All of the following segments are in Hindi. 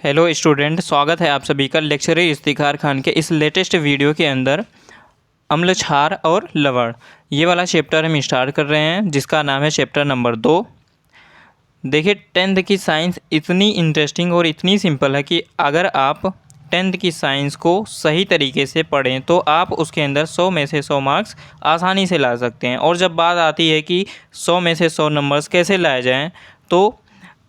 हेलो स्टूडेंट, स्वागत है आप सभी का लेक्चरर इफ्तिखार खान के इस लेटेस्ट वीडियो के अंदर। अम्ल, क्षार और लवण, ये वाला चैप्टर हम स्टार्ट कर रहे हैं जिसका नाम है चैप्टर नंबर 2। देखिए, टेंथ की साइंस इतनी इंटरेस्टिंग और इतनी सिंपल है कि अगर आप टेंथ की साइंस को सही तरीके से पढ़ें तो आप उसके अंदर 100 में से 100 मार्क्स आसानी से ला सकते हैं। और जब बात आती है कि 100 में से 100 नंबर्स कैसे लाए जाएँ, तो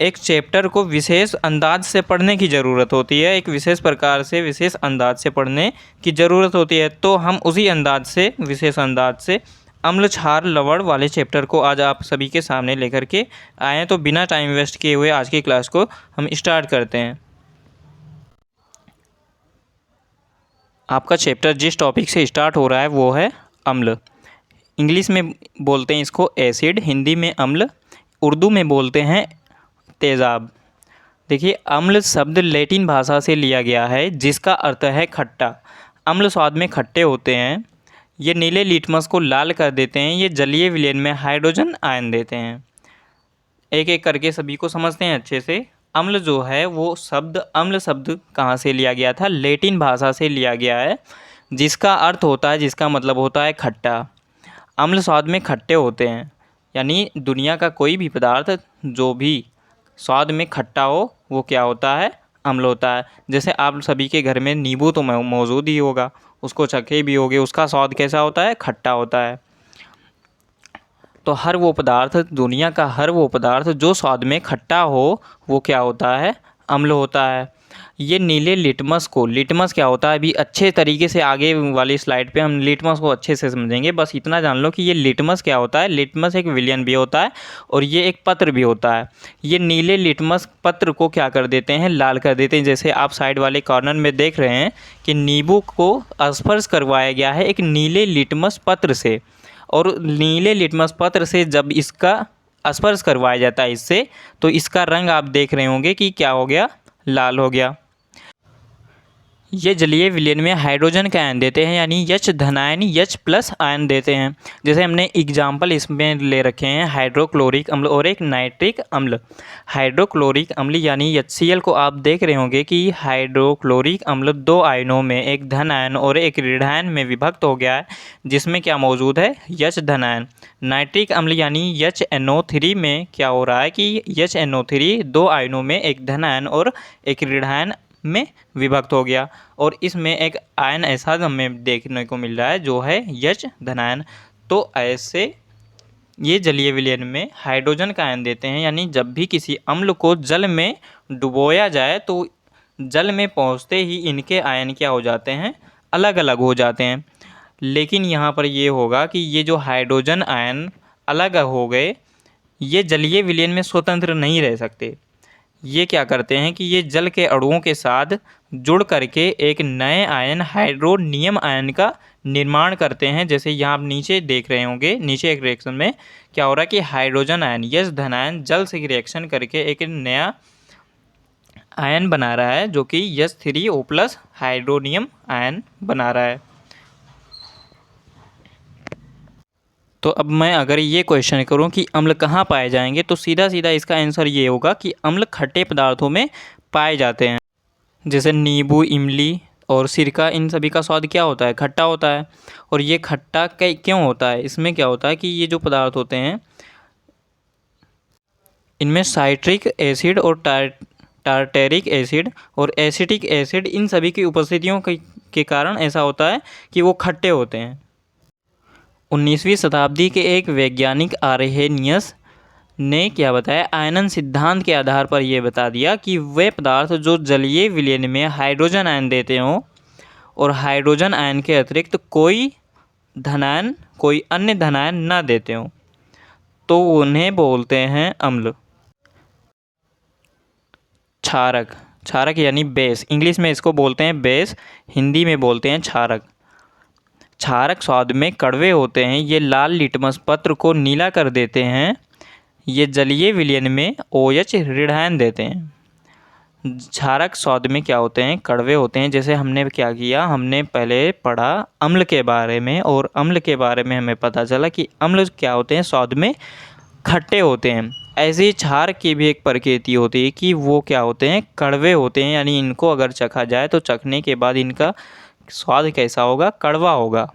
एक चैप्टर को विशेष अंदाज से पढ़ने की ज़रूरत होती है, एक विशेष प्रकार से विशेष अंदाज से पढ़ने की ज़रूरत होती है। तो हम उसी अंदाज से, विशेष अंदाज से अम्ल, क्षार, लवण वाले चैप्टर को आज आप सभी के सामने लेकर के आए हैं। तो बिना टाइम वेस्ट किए हुए आज की क्लास को हम स्टार्ट करते हैं। आपका चैप्टर जिस टॉपिक से स्टार्ट हो रहा है वो है अम्ल। इंग्लिश में बोलते हैं इसको एसिड, हिंदी में अम्ल, उर्दू में बोलते हैं तेज़ाब। देखिए, अम्ल शब्द लैटिन भाषा से लिया गया है जिसका अर्थ है खट्टा। अम्ल स्वाद में खट्टे होते हैं। ये नीले लिटमस को लाल कर देते हैं। ये जलीय विलयन में हाइड्रोजन आयन देते हैं। एक एक करके सभी को समझते हैं अच्छे से। अम्ल जो है वो शब्द, अम्ल शब्द कहाँ से लिया गया था? लैटिन भाषा से लिया गया है जिसका अर्थ होता है, जिसका मतलब होता है खट्टा। अम्ल स्वाद में खट्टे होते हैं, यानी दुनिया का कोई भी पदार्थ जो भी स्वाद में खट्टा हो वो क्या होता है? अम्ल होता है। जैसे आप सभी के घर में नींबू तो मौजूद ही होगा, उसको चखे भी होगे, उसका स्वाद कैसा होता है? खट्टा होता है। तो हर वो पदार्थ, दुनिया का हर वो पदार्थ जो स्वाद में खट्टा हो वो क्या होता है? अम्ल होता है। ये नीले लिटमस को, लिटमस क्या होता है? अभी अच्छे तरीके से आगे वाली स्लाइड पे हम लिटमस को अच्छे से समझेंगे। बस इतना जान लो कि ये लिटमस क्या होता है। लिटमस एक विलयन भी होता है और ये एक पत्र भी होता है। ये नीले लिटमस पत्र को क्या कर देते हैं? लाल कर देते हैं। जैसे आप साइड वाले कॉर्नर में देख रहे हैं कि नींबू को स्पर्श करवाया गया है एक नीले लिटमस पत्र से, और नीले लिटमस पत्र से जब इसका स्पर्श करवाया जाता है इससे, तो इसका रंग आप देख रहे होंगे कि क्या हो गया? लाल हो गया। ये जलीय विलयन में हाइड्रोजन का आयन देते हैं, यानी H धनायन, H+ आयन देते हैं। जैसे हमने एग्जाम्पल इसमें ले रखे हैं हाइड्रोक्लोरिक अम्ल और एक नाइट्रिक अम्ल। हाइड्रोक्लोरिक अम्ल यानी HCl को आप देख रहे होंगे कि हाइड्रोक्लोरिक अम्ल 2 आयनों में, एक धन आयन और एक ऋण आयन में विभक्त हो गया है, जिसमें क्या मौजूद है? H धनायन। नाइट्रिक अम्ल यानी HNO3 में क्या हो रहा है कि HNO3 2 आयनों में, एक धन आयन और एक ऋण आयन में विभक्त हो गया, और इसमें एक आयन ऐसा हमें देखने को मिल रहा है जो है H धनायन। तो ऐसे ये जलीय विलयन में हाइड्रोजन का आयन देते हैं, यानी जब भी किसी अम्ल को जल में डुबोया जाए तो जल में पहुंचते ही इनके आयन क्या हो जाते हैं? अलग अलग हो जाते हैं। लेकिन यहाँ पर ये होगा कि ये जो हाइड्रोजन आयन अलग हो गए, ये जलीय विलयन में स्वतंत्र नहीं रह सकते। ये क्या करते हैं कि ये जल के अणुओं के साथ जुड़ करके एक नए आयन, हाइड्रोनियम आयन का निर्माण करते हैं। जैसे यहाँ आप नीचे देख रहे होंगे, नीचे एक रिएक्शन में क्या हो रहा है कि हाइड्रोजन आयन, H धनायन जल से रिएक्शन करके एक नया आयन बना रहा है जो कि H3O+ हाइड्रोनियम आयन बना रहा है। तो अब मैं अगर ये क्वेश्चन करूं कि अम्ल कहाँ पाए जाएंगे, तो सीधा सीधा इसका आंसर ये होगा कि अम्ल खट्टे पदार्थों में पाए जाते हैं। जैसे नींबू, इमली और सिरका, इन सभी का स्वाद क्या होता है? खट्टा होता है। और ये खट्टा क्यों होता है? इसमें क्या होता है कि ये जो पदार्थ होते हैं इनमें साइट्रिक एसिड और टार्टेरिक एसिड और एसिटिक एसिड, इन सभी की उपस्थितियों के कारण ऐसा होता है कि वो खट्टे होते हैं। 19वीं शताब्दी के एक वैज्ञानिक आर्हेनियस ने क्या बताया? आयनन सिद्धांत के आधार पर यह बता दिया कि वे पदार्थ जो जलीय विलयन में हाइड्रोजन आयन देते हों और हाइड्रोजन आयन के अतिरिक्त कोई धनायन, कोई अन्य धनायन ना देते हों, तो उन्हें बोलते हैं अम्ल। क्षारक, क्षारक यानी बेस, इंग्लिश में इसको बोलते हैं बेस, हिंदी में बोलते हैं क्षारक। क्षारक स्वाद में कड़वे होते हैं। ये लाल लिटमस पत्र को नीला कर देते हैं। ये जलीय विलयन में OH ऋण आयन देते हैं। क्षारक स्वाद में क्या होते हैं? कड़वे होते हैं। जैसे हमने क्या किया, हमने पहले पढ़ा अम्ल के बारे में, और अम्ल के बारे में हमें पता चला कि अम्ल क्या होते हैं? स्वाद में खट्टे होते हैं। ऐसे ही क्षार की भी एक प्रकृति होती है कि वो क्या होते हैं, कड़वे होते हैं, यानी इनको अगर चखा जाए तो चखने के बाद इनका स्वाद कैसा होगा, कड़वा होगा।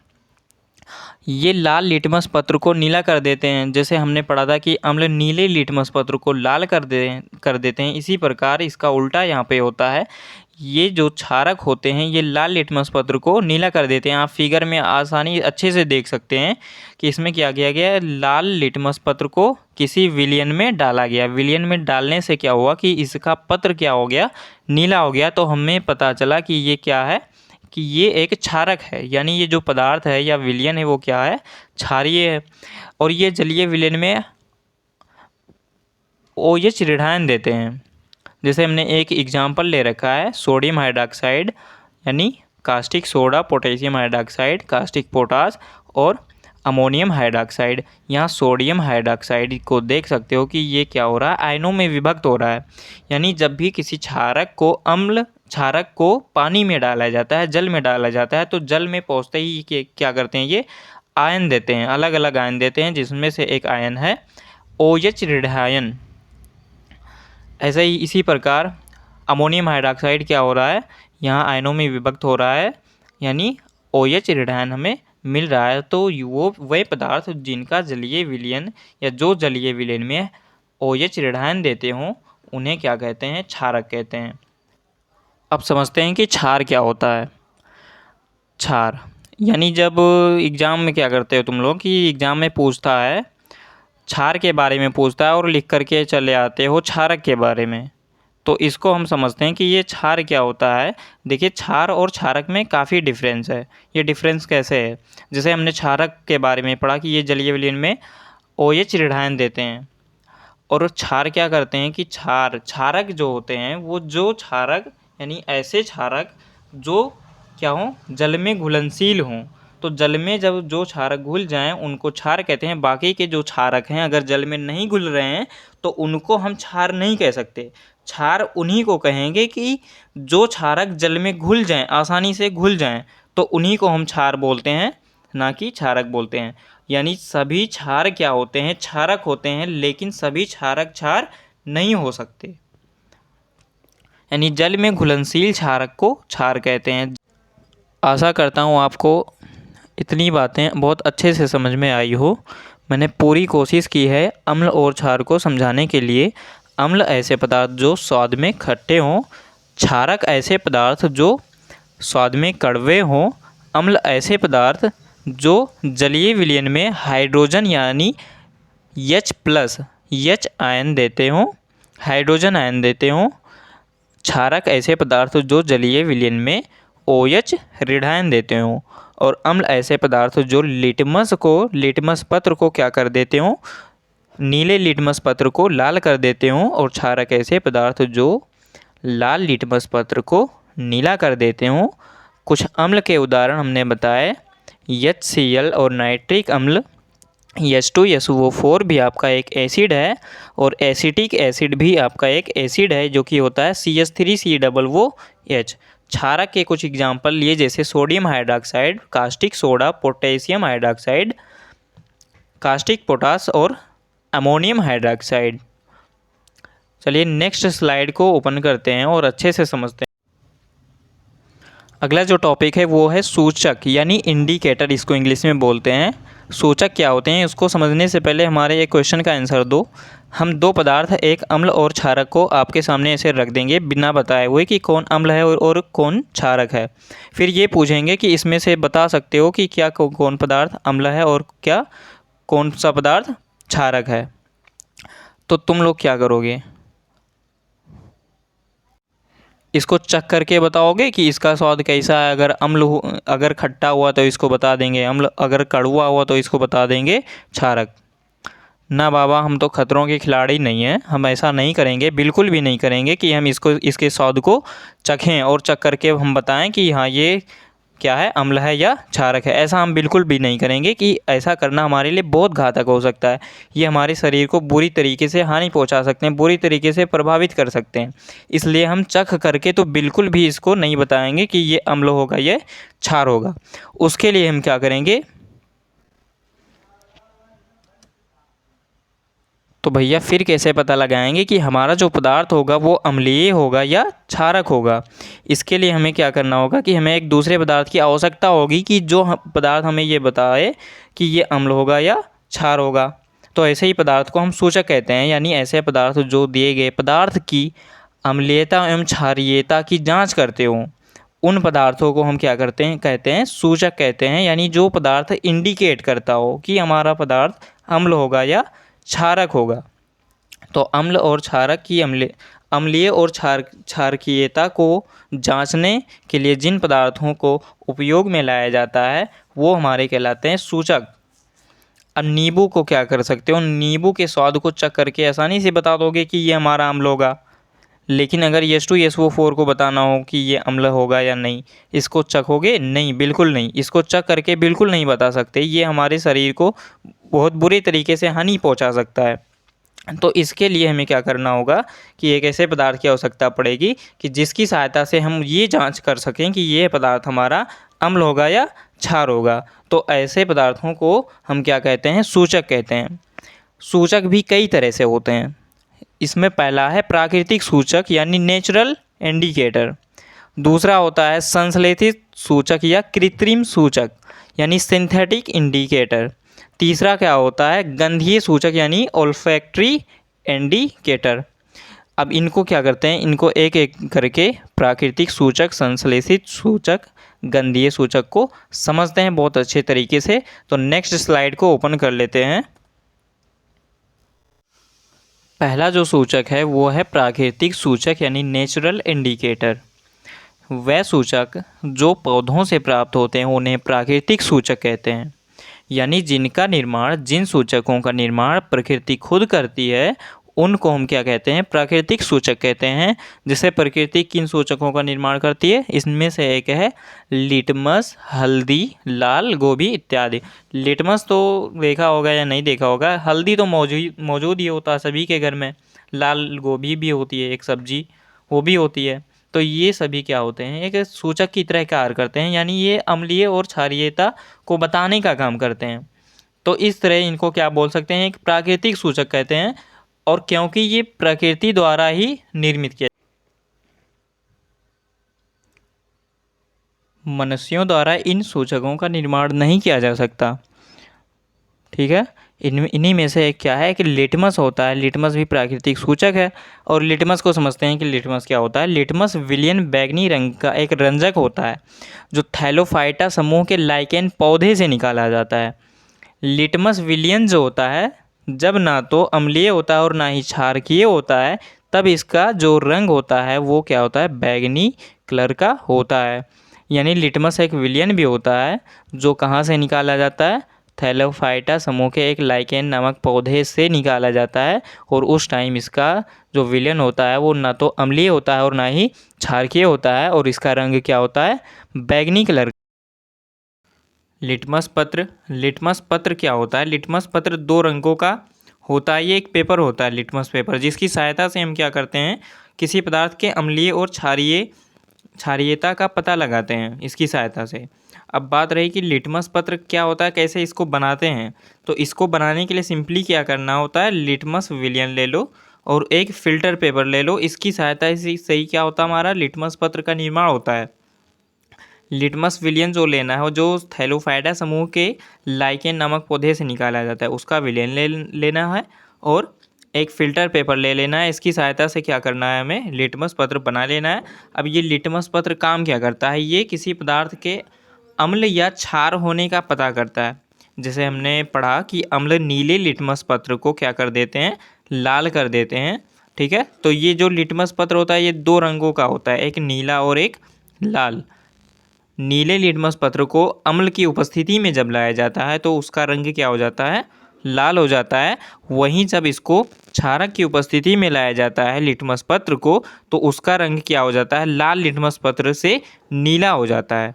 ये लाल लिटमस पत्र को नीला कर देते हैं। जैसे हमने पढ़ा था कि अम्ल नीले लिटमस पत्र को लाल कर देते हैं, इसी प्रकार इसका उल्टा यहाँ पे होता है। ये जो क्षारक होते हैं ये लाल लिटमस पत्र को नीला कर देते हैं। आप फिगर में आसानी अच्छे से देख सकते हैं कि इसमें क्या किया गया है, लाल लिटमस पत्र को किसी विलयन में डाला गया। विलयन में डालने से क्या हुआ कि इसका पत्र क्या हो गया, नीला हो गया। तो हमें पता चला कि ये क्या है, कि ये एक क्षारक है, यानी ये जो पदार्थ है या विलयन है वो क्या है, क्षारीय है। और ये जलीय विलयन में OH ऋणायन देते हैं। जैसे हमने एक एग्जाम्पल ले रखा है, सोडियम हाइड्रॉक्साइड यानी caustic soda, potassium hydroxide caustic potash, और अमोनियम हाइड्रॉक्साइड। यहाँ सोडियम हाइड्रॉक्साइड को देख सकते हो कि ये क्या हो रहा है, आयनों में विभक्त हो रहा है। यानी जब भी किसी क्षारक को पानी में डाला जाता है, जल में डाला जाता है, तो जल में पहुँचते ही क्या करते हैं, ये आयन देते हैं, अलग अलग आयन देते हैं, जिसमें से एक आयन है OH ऋणायन। ऐसे ही इसी प्रकार अमोनियम हाइड्रॉक्साइड क्या हो रहा है, यहाँ आयनों में विभक्त हो रहा है, यानी OH ऋणायन हमें मिल रहा है। तो वो वे पदार्थ जिनका जलीय विलयन या जो जलीय विलयन में OH ऋणायन देते हों उन्हें क्या कहते हैं, क्षारक कहते हैं। अब समझते हैं कि क्षार क्या होता है। क्षार यानी जब एग्ज़ाम में क्या करते हो तुम लोग कि एग्ज़ाम में पूछता है, क्षार के बारे में पूछता है और लिख करके चले आते हो क्षारक के बारे में, तो इसको हम समझते हैं कि ये क्षार क्या होता है। देखिए, क्षार और क्षारक में काफ़ी डिफरेंस है। ये डिफरेंस कैसे है, जैसे हमने क्षारक के बारे में पढ़ा कि ये जलीय विलयन में OH ऋणायन देते हैं, और क्षार क्या करते हैं कि क्षारक जो होते हैं वो जो क्षारक यानी ऐसे क्षारक जो क्या हों, जल में घुलनशील हों। तो जल में जब जो क्षारक घुल जाएं उनको क्षार कहते हैं। बाकी के जो क्षारक हैं अगर जल में नहीं घुल रहे हैं तो उनको हम क्षार नहीं कह सकते। क्षार उन्हीं को कहेंगे कि जो क्षारक जल में घुल जाएं, आसानी से घुल जाएं, तो उन्हीं को हम क्षार बोलते हैं, ना कि क्षारक बोलते हैं। यानी सभी क्षार क्या होते हैं, क्षारक होते हैं, लेकिन सभी क्षारक क्षार नहीं हो सकते। यानी जल में घुलनशील क्षारक को क्षार कहते हैं। आशा करता हूँ आपको इतनी बातें बहुत अच्छे से समझ में आई हो। मैंने पूरी कोशिश की है अम्ल और क्षार को समझाने के लिए। अम्ल ऐसे पदार्थ जो स्वाद में खट्टे हों, क्षारक ऐसे पदार्थ जो स्वाद में कड़वे हों, अम्ल ऐसे पदार्थ जो जलीय विलयन में हाइड्रोजन यानी H+ आयन देते हों, हाइड्रोजन आयन देते हों, क्षारक ऐसे पदार्थ जो जलीय विलयन में OH ऋणायन देते हों, और अम्ल ऐसे पदार्थ जो लिटमस पत्र को क्या कर देते हों, नीले लिटमस पत्र को लाल कर देते हों, और क्षारक ऐसे पदार्थ जो लाल लिटमस पत्र को नीला कर देते हों। कुछ अम्ल के उदाहरण हमने बताए, HCl और नाइट्रिक अम्ल। H2SO4 भी आपका एक एसिड है, और एसिटिक एसिड भी आपका एक एसिड है जो कि होता है CH3COOH। क्षारक के कुछ एग्जाम्पल लिए, जैसे sodium hydroxide, caustic soda, potassium hydroxide, caustic potash और अमोनियम हाइड्रॉक्साइड। चलिए नेक्स्ट स्लाइड को ओपन करते हैं और अच्छे से समझते हैं। अगला जो टॉपिक है वो है सूचक यानी इंडिकेटर, इसको इंग्लिश में बोलते हैं। सूचक क्या होते हैं उसको समझने से पहले हमारे एक क्वेश्चन का आंसर दो। हम दो पदार्थ, एक अम्ल और क्षारक को आपके सामने ऐसे रख देंगे बिना बताए हुए कि कौन अम्ल है और कौन क्षारक है। फिर ये पूछेंगे कि इसमें से बता सकते हो कि क्या कौन पदार्थ अम्ल है और क्या कौन सा पदार्थ क्षारक है। तो तुम लोग क्या करोगे, इसको चख करके बताओगे कि इसका स्वाद कैसा है। अगर खट्टा हुआ तो इसको बता देंगे अम्ल, अगर कड़वा हुआ तो इसको बता देंगे क्षारक। ना बाबा, हम तो खतरों के खिलाड़ी नहीं हैं, हम ऐसा नहीं करेंगे, बिल्कुल भी नहीं करेंगे कि हम इसके स्वाद को चखें और चख करके हम बताएं कि हाँ ये क्या है, अम्ल है या क्षारक है। ऐसा हम बिल्कुल भी नहीं करेंगे, कि ऐसा करना हमारे लिए बहुत घातक हो सकता है। ये हमारे शरीर को बुरी तरीके से हानि पहुंचा सकते हैं, बुरी तरीके से प्रभावित कर सकते हैं। इसलिए हम चख करके तो बिल्कुल भी इसको नहीं बताएंगे कि ये अम्ल होगा, ये क्षार होगा। उसके लिए हम क्या करेंगे, तो भैया फिर कैसे पता लगाएंगे कि हमारा जो पदार्थ होगा वो अम्लीय होगा या क्षारक होगा? इसके लिए हमें क्या करना होगा कि हमें एक दूसरे पदार्थ की आवश्यकता होगी कि जो पदार्थ हमें ये बताए कि ये अम्ल होगा या क्षार होगा। तो ऐसे ही पदार्थ को हम सूचक कहते हैं, यानी ऐसे पदार्थ जो दिए गए पदार्थ की अम्लीयता एवं क्षारीयता की जाँच करते हों, उन पदार्थों को हम क्या करते हैं, कहते हैं सूचक कहते हैं। यानी जो पदार्थ इंडिकेट करता हो कि हमारा पदार्थ अम्ल होगा या क्षारक होगा। तो अम्ल और क्षारक की अम्लीय और क्षारकीयता को जांचने के लिए जिन पदार्थों को उपयोग में लाया जाता है वो हमारे कहलाते हैं सूचक। अब नींबू को क्या कर सकते हो, नींबू के स्वाद को चख करके आसानी से बता दोगे कि ये हमारा अम्ल होगा। लेकिन अगर H2SO4 को बताना हो कि ये अम्ल होगा या नहीं, इसको चखोगे? नहीं, बिल्कुल नहीं। इसको चख करके बिल्कुल नहीं बता सकते। ये हमारे शरीर को बहुत बुरे तरीके से हानि पहुंचा सकता है। तो इसके लिए हमें क्या करना होगा कि एक ऐसे पदार्थ की आवश्यकता पड़ेगी कि जिसकी सहायता से हम ये जांच कर सकें कि ये पदार्थ हमारा अम्ल होगा या क्षार होगा। तो ऐसे पदार्थों को हम क्या कहते हैं, सूचक कहते हैं। सूचक भी कई तरह से होते हैं। इसमें पहला है प्राकृतिक सूचक यानी नेचुरल इंडिकेटर। दूसरा होता है संश्लेषित सूचक या कृत्रिम सूचक यानी सिंथेटिक इंडिकेटर। तीसरा क्या होता है, गंधीय सूचक यानी ओल्फैक्टरी इंडिकेटर। अब इनको क्या करते हैं, इनको एक एक करके प्राकृतिक सूचक, संश्लेषित सूचक, गंधीय सूचक को समझते हैं बहुत अच्छे तरीके से। तो नेक्स्ट स्लाइड को ओपन कर लेते हैं। पहला जो सूचक है वो है प्राकृतिक सूचक यानी नेचुरल इंडिकेटर। वह सूचक जो पौधों से प्राप्त होते हैं उन्हें प्राकृतिक सूचक कहते हैं। यानी जिनका निर्माण, जिन सूचकों का निर्माण प्रकृति खुद करती है उनको हम क्या कहते हैं, प्राकृतिक सूचक कहते हैं। जैसे प्रकृति किन सूचकों का निर्माण करती है, इसमें से एक है लिटमस, हल्दी, लाल गोभी इत्यादि। लिटमस तो देखा होगा या नहीं देखा होगा, हल्दी तो मौजूद ही होता है सभी के घर में, लाल गोभी भी होती है एक सब्जी, वो भी होती है। तो ये सभी क्या होते हैं, एक सूचक की तरह कार्य करते हैं। यानी ये अम्लीय और क्षारीयता को बताने का काम करते हैं। तो इस तरह इनको क्या बोल सकते हैं, एक प्राकृतिक सूचक कहते हैं। और क्योंकि ये प्रकृति द्वारा ही निर्मित किया, मनुष्यों द्वारा इन सूचकों का निर्माण नहीं किया जा सकता। ठीक है, इन्हीं में से एक क्या है कि लिटमस होता है। लिटमस भी प्राकृतिक सूचक है। और लिटमस को समझते हैं कि लिटमस क्या होता है। लिटमस विलियन बैगनी रंग का एक रंजक होता है जो थैलोफाइटा समूह के लाइकेन पौधे से निकाला जाता है। लिटमस विलियन जो होता है, जब ना तो अम्लीय होता है और ना ही क्षारकीय होता है, तब इसका जो रंग होता है वो क्या होता है, बैगनी कलर का होता है। यानी लिटमस एक विलियन भी होता है जो कहाँ से निकाला जाता है, थैलोफाइटा समूह के एक लाइकेन नामक पौधे से निकाला जाता है। और उस टाइम इसका जो विलियन होता है वो ना तो अम्लीय होता है और ना ही क्षारकीय होता है, और इसका रंग क्या होता है, बैगनी कलर। लिटमस पत्र क्या होता है, लिटमस पत्र दो रंगों का होता है। ये एक पेपर होता है लिटमस पेपर, जिसकी सहायता से हम क्या करते हैं, किसी पदार्थ के अम्लीय और क्षारीयता का पता लगाते हैं इसकी सहायता से। अब बात रही कि लिटमस पत्र क्या होता है, कैसे इसको बनाते हैं। तो इसको बनाने के लिए सिंपली क्या करना होता है, लिटमस विलियन ले लो और एक फ़िल्टर पेपर ले लो। इसकी सहायता से सही क्या होता है, हमारा लिटमस पत्र का निर्माण होता है। लिटमस विलियन जो लेना है वो जो थैलोफाइटा समूह के लाइकेन नामक पौधे से निकाला जाता है उसका विलियन लेना है, और एक फ़िल्टर पेपर ले लेना है। इसकी सहायता से क्या करना है, हमें लिटमस पत्र बना लेना है। अब ये लिटमस पत्र काम क्या करता है, ये किसी पदार्थ के अम्ल या क्षार होने का पता करता है। जैसे हमने पढ़ा कि अम्ल नीले लिटमस पत्र को क्या कर देते हैं, लाल कर देते हैं। ठीक है, तो ये जो लिटमस पत्र होता है ये दो रंगों का होता है, एक नीला और एक लाल। नीले लिटमस पत्र को अम्ल की उपस्थिति में जब लाया जाता है तो उसका रंग क्या हो जाता है, लाल हो जाता है। वहीं जब इसको क्षारक की उपस्थिति में लाया जाता है लिटमस पत्र को, तो उसका रंग क्या हो जाता है, लाल लिटमस पत्र से नीला हो जाता है।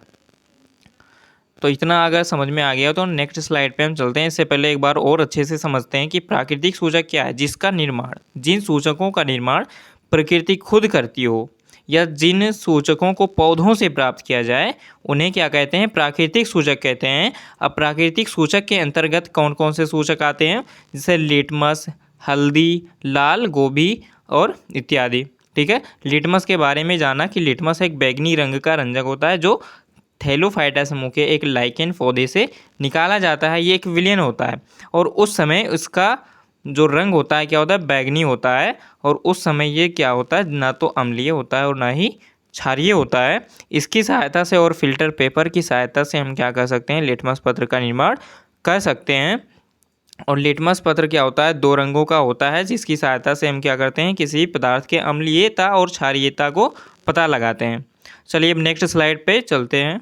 तो इतना अगर समझ में आ गया तो नेक्स्ट स्लाइड पे हम चलते हैं। इससे पहले एक बार और अच्छे से समझते हैं कि प्राकृतिक सूचक क्या है, जिसका निर्माण, जिन सूचकों का निर्माण प्रकृति खुद करती हो या जिन सूचकों को पौधों से प्राप्त किया जाए उन्हें क्या कहते हैं, प्राकृतिक सूचक कहते हैं। अब प्राकृतिक सूचक के अंतर्गत कौन कौन से सूचक आते हैं, जैसे लिटमस, हल्दी, लाल गोभी और इत्यादि। ठीक है। लिटमस के बारे में जाना कि लिटमस एक बैंगनी रंग का रंजक होता है जो थैलोफाइटा समूह के एक लाइकेन पौधे से निकाला जाता है। ये एक विलयन होता है और उस समय इसका जो रंग होता है क्या होता है, बैंगनी होता है। और उस समय ये क्या होता है, ना तो अम्लीय होता है और ना ही क्षारीय होता है। इसकी सहायता से और फिल्टर पेपर की सहायता से हम क्या कर सकते हैं, लिटमस पत्र का निर्माण कर सकते हैं। और लिटमस पत्र क्या होता है, दो रंगों का होता है जिसकी सहायता से हम क्या करते हैं, किसी पदार्थ के अम्लीयता और क्षारीयता को पता लगाते हैं। चलिए अब नेक्स्ट स्लाइड पे चलते हैं।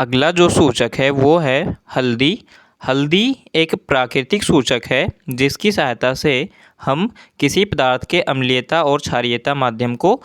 अगला जो सूचक है वो है हल्दी। हल्दी एक प्राकृतिक सूचक है जिसकी सहायता से हम किसी पदार्थ के अम्लीयता और क्षारीयता माध्यम को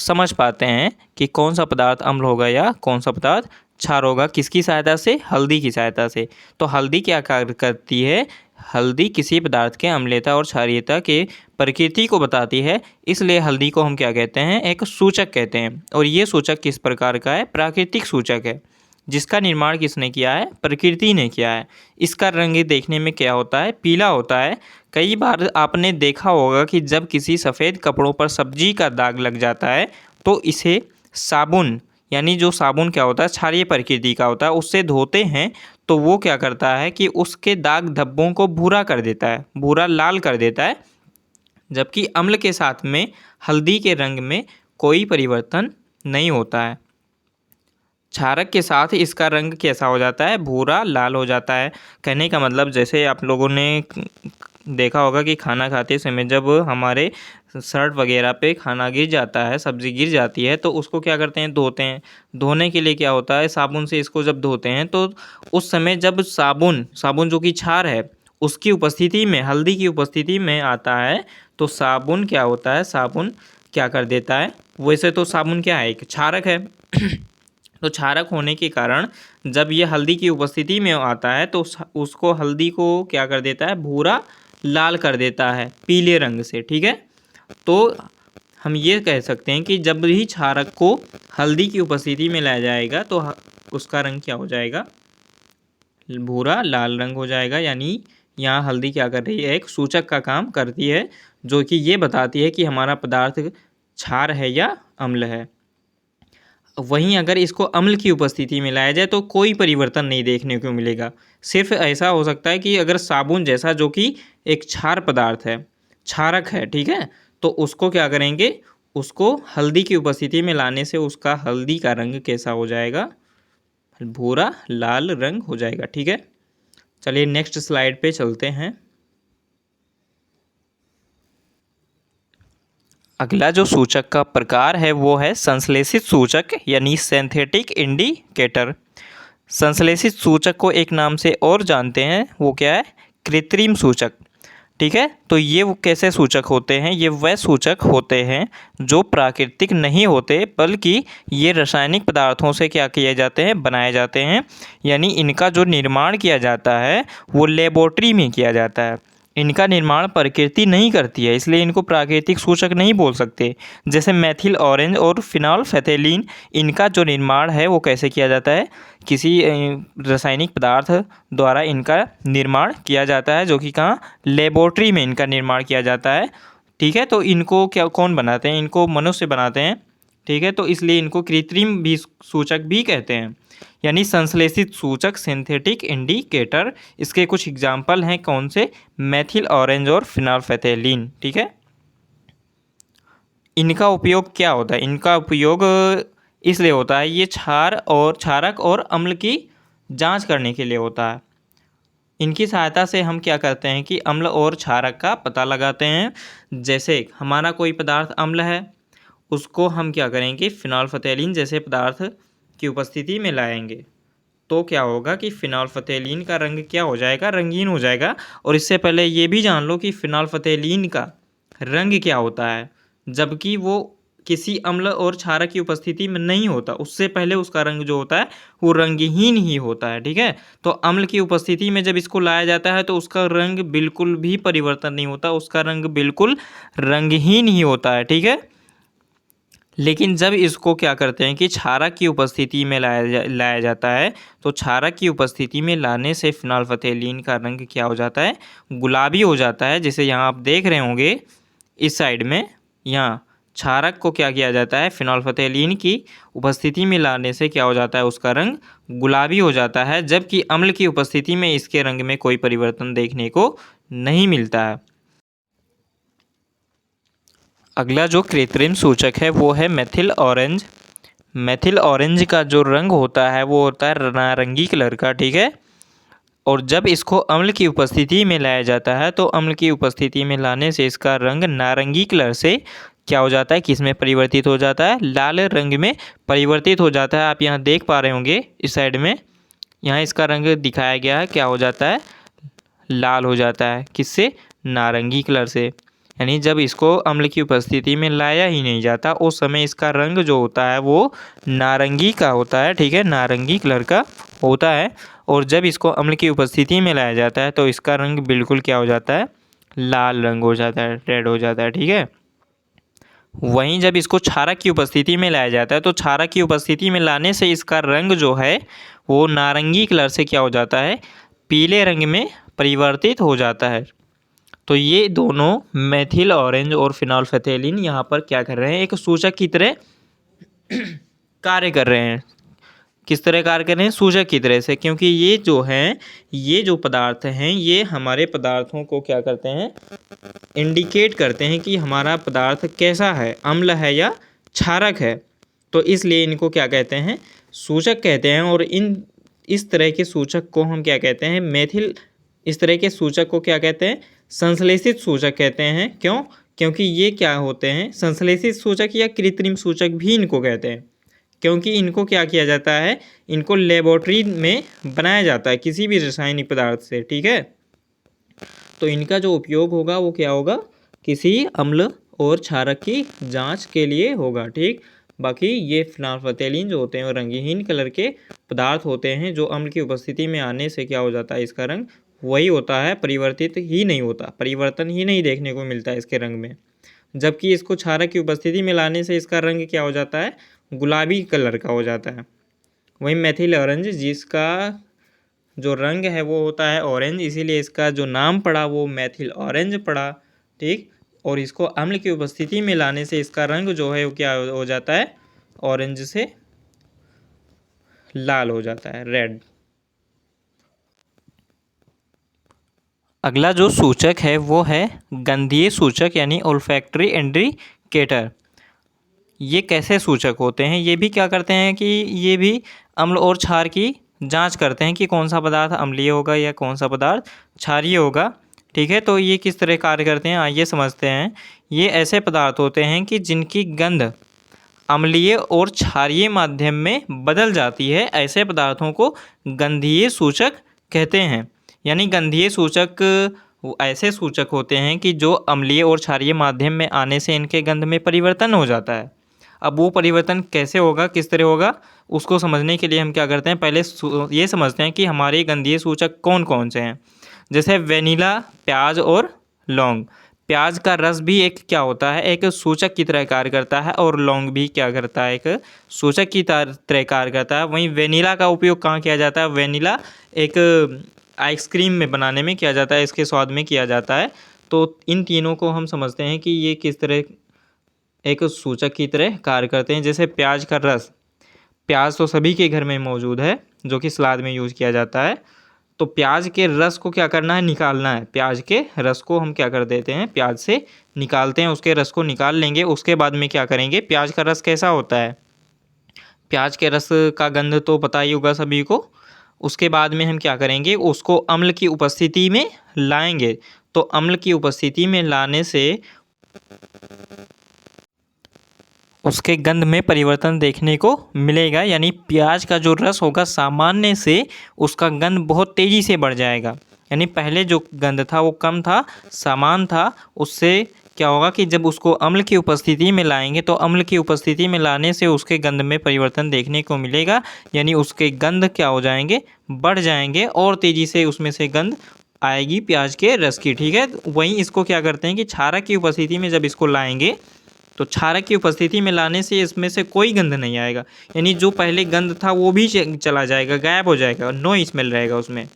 समझ पाते हैं कि कौन सा पदार्थ अम्ल होगा या कौन सा पदार्थ क्षार होगा। किसकी सहायता से, हल्दी की सहायता से। तो हल्दी क्या कार्य करती है, हल्दी किसी पदार्थ के अम्लीयता और क्षारीयता के प्रकृति को बताती है। इसलिए हल्दी को हम क्या कहते हैं, एक सूचक कहते हैं। और ये सूचक किस प्रकार का है, प्राकृतिक सूचक है जिसका निर्माण किसने किया है, प्रकृति ने किया है। इसका रंग देखने में क्या होता है, पीला होता है। कई बार आपने देखा होगा कि जब किसी सफ़ेद कपड़ों पर सब्जी का दाग लग जाता है तो इसे साबुन, यानी जो साबुन क्या होता है, क्षारीय प्रकृति का होता है, उससे धोते हैं तो वो क्या करता है कि उसके दाग धब्बों को भूरा कर देता है, भूरा लाल कर देता है। जबकि अम्ल के साथ में हल्दी के रंग में कोई परिवर्तन नहीं होता है। क्षारक के साथ इसका रंग कैसा हो जाता है, भूरा लाल हो जाता है। कहने का मतलब जैसे आप लोगों ने देखा होगा कि खाना खाते समय जब हमारे शर्ट वगैरह पे खाना गिर जाता है, सब्ज़ी गिर जाती है, तो उसको क्या करते हैं, धोते हैं। धोने के लिए क्या होता है, साबुन से इसको जब धोते हैं तो उस समय जब साबुन जो कि क्षार है उसकी उपस्थिति में, हल्दी की उपस्थिति में आता है तो साबुन क्या होता है, साबुन क्या कर देता है, वैसे तो साबुन क्या है, एक क्षारक है। तो क्षारक होने के कारण जब ये हल्दी की उपस्थिति में आता है तो उसको, हल्दी को क्या कर देता है, भूरा लाल कर देता है पीले रंग से। ठीक है। तो हम ये कह सकते हैं कि जब भी क्षारक को हल्दी की उपस्थिति में लाया जाएगा तो उसका रंग क्या हो जाएगा, भूरा लाल रंग हो जाएगा। यानी यहाँ हल्दी क्या कर रही है, एक सूचक का काम करती है जो कि ये बताती है कि हमारा पदार्थ क्षार है या अम्ल है। वहीं अगर इसको अम्ल की उपस्थिति में लाया जाए तो कोई परिवर्तन नहीं देखने को मिलेगा। सिर्फ ऐसा हो सकता है कि अगर साबुन जैसा, जो कि एक क्षार पदार्थ है, क्षारक है, ठीक है, तो उसको क्या करेंगे, उसको हल्दी की उपस्थिति में लाने से उसका हल्दी का रंग कैसा हो जाएगा, भूरा लाल रंग हो जाएगा। ठीक है। चलिए नेक्स्ट स्लाइड पे चलते हैं। अगला जो सूचक का प्रकार है वो है संश्लेषित सूचक यानी सिंथेटिक इंडिकेटर। संश्लेषित सूचक को एक नाम से और जानते हैं, वो क्या है, कृत्रिम सूचक। ठीक है। तो ये वो कैसे सूचक होते हैं, ये वह सूचक होते हैं जो प्राकृतिक नहीं होते बल्कि ये रासायनिक पदार्थों से क्या किए जाते हैं, बनाए जाते हैं। यानी इनका जो निर्माण किया जाता है वो लेबोरेटरी में किया जाता है। इनका निर्माण प्रकृति नहीं करती है, इसलिए इनको प्राकृतिक सूचक नहीं बोल सकते। जैसे मेथिल ऑरेंज और फिनॉल्फेथेलीन, इनका जो निर्माण है वो कैसे किया जाता है, किसी रासायनिक पदार्थ द्वारा इनका निर्माण किया जाता है, जो कि कहाँ, लेबोरेटरी में इनका निर्माण किया जाता है। ठीक है। तो इनको क्या, कौन बनाते हैं, इनको मनुष्य बनाते हैं। ठीक है। तो इसलिए इनको कृत्रिम भी सूचक भी कहते हैं, यानी संश्लेषित सूचक, सिंथेटिक इंडिकेटर। इसके कुछ एग्जाम्पल हैं, कौन से, मेथिल ऑरेंज और फिनॉल्फेथेलीन। ठीक है। इनका उपयोग क्या होता है, इनका उपयोग इसलिए होता है, ये क्षारक और अम्ल की जांच करने के लिए होता है। इनकी सहायता से हम क्या करते हैं कि अम्ल और क्षारक का पता लगाते हैं। जैसे हमारा कोई पदार्थ अम्ल है, उसको हम क्या करेंगे, फिनॉल्फेथेलीन जैसे पदार्थ की उपस्थिति में लाएंगे तो क्या होगा कि फिनॉल्फेथेलीन का रंग क्या हो जाएगा, रंगीन हो जाएगा। और इससे पहले ये भी जान लो कि फिनॉल्फेथेलीन का रंग क्या होता है, जबकि वो किसी अम्ल और क्षारक की उपस्थिति में नहीं होता, उससे पहले उसका रंग जो होता है वो रंगहीन ही होता है। ठीक है। तो अम्ल की उपस्थिति में जब इसको लाया जाता है तो उसका रंग बिल्कुल भी परिवर्तन नहीं होता, उसका रंग बिल्कुल रंगहीन ही होता है। ठीक है। लेकिन जब इसको क्या करते हैं कि क्षारक की उपस्थिति में लाया जाता है, तो क्षारक की उपस्थिति में लाने से फिनोल्फथेलीन का रंग क्या हो जाता है, गुलाबी हो जाता है। जैसे यहाँ आप देख रहे होंगे इस साइड में, यहाँ क्षारक को क्या किया जाता है, फिनोल्फथेलीन की उपस्थिति में लाने से क्या हो जाता है, उसका रंग गुलाबी हो जाता है, जबकि अम्ल की उपस्थिति में इसके रंग में कोई परिवर्तन देखने को नहीं मिलता है। अगला जो कृत्रिम सूचक है वो है मेथिल ऑरेंज। मेथिल ऑरेंज का जो रंग होता है वो होता है नारंगी कलर का, ठीक है। और जब इसको अम्ल की उपस्थिति में लाया जाता है तो अम्ल की उपस्थिति में लाने से इसका रंग नारंगी कलर से क्या हो जाता है, किस में परिवर्तित हो जाता है, लाल रंग में परिवर्तित हो जाता है। आप यहाँ देख पा रहे होंगे इस साइड में, यहाँ इसका रंग दिखाया गया है, क्या हो जाता है, लाल हो जाता है, किससे, नारंगी कलर से। यानी जब इसको अम्ल की उपस्थिति में लाया ही नहीं जाता उस समय इसका रंग जो होता है वो नारंगी का होता है, ठीक है, नारंगी कलर का होता है। और जब इसको अम्ल की उपस्थिति में लाया जाता है तो इसका रंग बिल्कुल क्या हो जाता है, लाल रंग हो जाता है, रेड हो जाता है, ठीक है। वहीं जब इसको क्षारक की उपस्थिति में लाया जाता है तो क्षारक की उपस्थिति में लाने से इसका रंग जो है वो नारंगी कलर से क्या हो जाता है, पीले रंग में परिवर्तित हो जाता है। तो ये दोनों मेथिल ऑरेंज और फिनोल्फथेलीन यहाँ पर क्या कर रहे हैं, एक सूचक की तरह कार्य कर रहे हैं। किस तरह कार्य कर रहे हैं, सूचक की तरह से, क्योंकि ये जो हैं, ये जो पदार्थ हैं ये हमारे पदार्थों को क्या करते हैं, इंडिकेट करते हैं कि हमारा पदार्थ कैसा है, अम्ल है या क्षारक है। तो इसलिए इनको क्या कहते हैं, सूचक कहते हैं। और इस तरह के सूचक को हम क्या कहते हैं, मेथिल, इस तरह के सूचक को क्या कहते हैं, संश्लेषित सूचक कहते हैं। क्यों, क्योंकि ये क्या होते हैं, संश्लेषित सूचक या कृत्रिम सूचक भी इनको कहते हैं, क्योंकि इनको क्या किया जाता है, इनको लेबोरेटरी में बनाया जाता है किसी भी रासायनिक पदार्थ से, ठीक है। तो इनका जो उपयोग होगा वो क्या होगा, किसी अम्ल और क्षारक की जांच के लिए होगा, ठीक। बाकी ये फिनोल्फथेलीन जो होते हैं वो रंगहीन कलर के पदार्थ होते हैं, जो अम्ल की उपस्थिति में आने से क्या हो जाता है, इसका रंग वही होता है, परिवर्तित ही नहीं होता, परिवर्तन ही नहीं देखने को मिलता है इसके रंग में। जबकि इसको क्षारक की उपस्थिति में लाने से इसका रंग क्या हो जाता है, गुलाबी कलर का हो जाता है। वहीं मेथिल ऑरेंज, जिसका जो रंग है वो होता है ऑरेंज, इसीलिए इसका जो नाम पड़ा वो मेथिल ऑरेंज पड़ा, ठीक। और इसको अम्ल की उपस्थिति में लाने से इसका रंग जो है वो क्या हो जाता है, ऑरेंज से लाल हो जाता है, रेड। अगला जो सूचक है वो है गंधीय सूचक यानी ओल्फैक्टरी इंडिकेटर। ये कैसे सूचक होते हैं, ये भी क्या करते हैं कि ये भी अम्ल और क्षार की जांच करते हैं कि कौन सा पदार्थ अम्लीय होगा या कौन सा पदार्थ क्षारीय होगा, ठीक है। तो ये किस तरह कार्य करते हैं आइए समझते हैं। ये ऐसे पदार्थ होते हैं कि जिनकी गंध अम्लीय और क्षारीय माध्यम में बदल जाती है, ऐसे पदार्थों को गंधीय सूचक कहते हैं। यानी गंधीय सूचक ऐसे सूचक होते हैं कि जो अम्लीय और क्षारीय माध्यम में आने से इनके गंध में परिवर्तन हो जाता है। अब वो परिवर्तन कैसे होगा, किस तरह होगा, उसको समझने के लिए हम क्या करते हैं, पहले ये समझते हैं कि हमारे गंधीय सूचक कौन कौन से हैं। जैसे वेनिला, प्याज और लौंग। प्याज का रस भी एक क्या होता है, एक सूचक की तरह कार्य करता है, और लौंग भी क्या करता है, एक सूचक की तरह कार्य करता है। वहीं वेनिला का उपयोग कहाँ किया जाता है, वेनिला एक आइसक्रीम में बनाने में किया जाता है, इसके स्वाद में किया जाता है। तो इन तीनों को हम समझते हैं कि ये किस तरह एक सूचक की तरह कार्य करते हैं। जैसे प्याज का रस, प्याज तो सभी के घर में मौजूद है जो कि सलाद में यूज़ किया जाता है। तो प्याज के रस को क्या करना है, निकालना है। प्याज के रस को हम क्या कर देते हैं, प्याज से निकालते हैं, उसके रस को निकाल लेंगे। उसके बाद में क्या करेंगे, प्याज का रस कैसा होता है, प्याज के रस का गंध तो पता ही होगा सभी को। उसके बाद में हम क्या करेंगे, उसको अम्ल की उपस्थिति में लाएंगे। तो अम्ल की उपस्थिति में लाने से उसके गंध में परिवर्तन देखने को मिलेगा। यानी प्याज का जो रस होगा सामान्य से उसका गंध बहुत तेज़ी से बढ़ जाएगा। यानी पहले जो गंध था वो कम था, समान था, उससे क्या होगा कि जब उसको अम्ल की उपस्थिति में लाएंगे तो अम्ल की उपस्थिति में लाने से उसके गंध में परिवर्तन देखने को मिलेगा। यानी उसके गंध क्या हो जाएंगे, बढ़ जाएंगे, और तेज़ी से उसमें से गंध आएगी प्याज के रस की, ठीक है। वहीं इसको क्या करते हैं कि क्षारक की उपस्थिति में जब इसको लाएंगे तो क्षारक की उपस्थिति में लाने से इसमें से कोई गंध नहीं आएगा, यानी जो पहले गंध था वो भी चला जाएगा, गायब हो जाएगा, नो स्मेल रहेगा, उसमें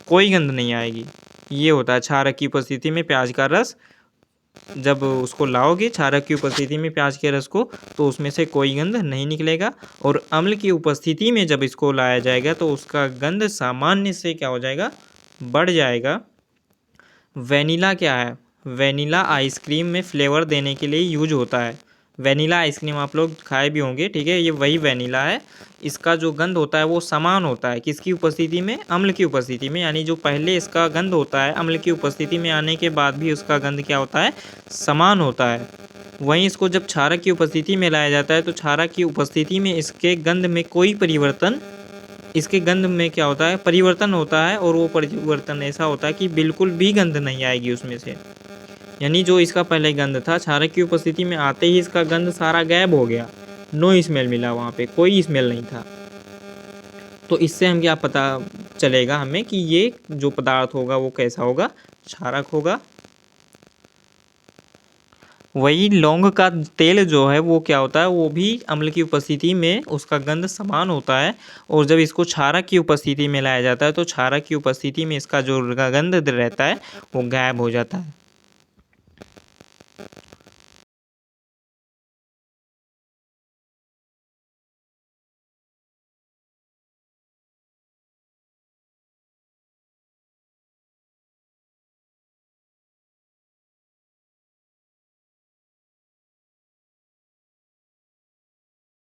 कोई गंध नहीं आएगी। ये होता है क्षारक की उपस्थिति में प्याज का रस। जब उसको लाओगे क्षारक की उपस्थिति में प्याज के रस को, तो उसमें से कोई गंध नहीं निकलेगा। और अम्ल की उपस्थिति में जब इसको लाया जाएगा तो उसका गंध सामान्य से क्या हो जाएगा, बढ़ जाएगा। वेनिला क्या है, वेनिला आइसक्रीम में फ्लेवर देने के लिए यूज होता है। वेनिला आइसक्रीम आप लोग खाए भी होंगे, ठीक है, ये वही वेनिला है। इसका जो गंध होता है वो समान होता है किसकी उपस्थिति में, अम्ल की उपस्थिति में, यानी जो पहले इसका गंध होता है अम्ल की उपस्थिति में आने के बाद भी उसका गंध क्या होता है, समान होता है। वहीं इसको जब क्षारक की उपस्थिति में लाया जाता है तो क्षारक की उपस्थिति में इसके गंध में कोई परिवर्तन, इसके गंध में क्या होता है, परिवर्तन होता है। और वो परिवर्तन ऐसा होता है कि बिल्कुल भी गंध नहीं आएगी उसमें से, यानी जो इसका पहले गंध था क्षारक की उपस्थिति में आते ही इसका गंध सारा गायब हो गया, नो स्मेल मिला, वहाँ पे कोई स्मेल नहीं था। तो इससे हम क्या पता चलेगा हमें कि ये जो पदार्थ होगा वो कैसा होगा, क्षारक होगा। वही लौंग का तेल जो है वो क्या होता है, वो भी अम्ल की उपस्थिति में उसका गंध समान होता है। और जब इसको क्षारक की उपस्थिति में लाया जाता है तो क्षारक की उपस्थिति में इसका जो गंध रहता है वो गायब हो जाता है।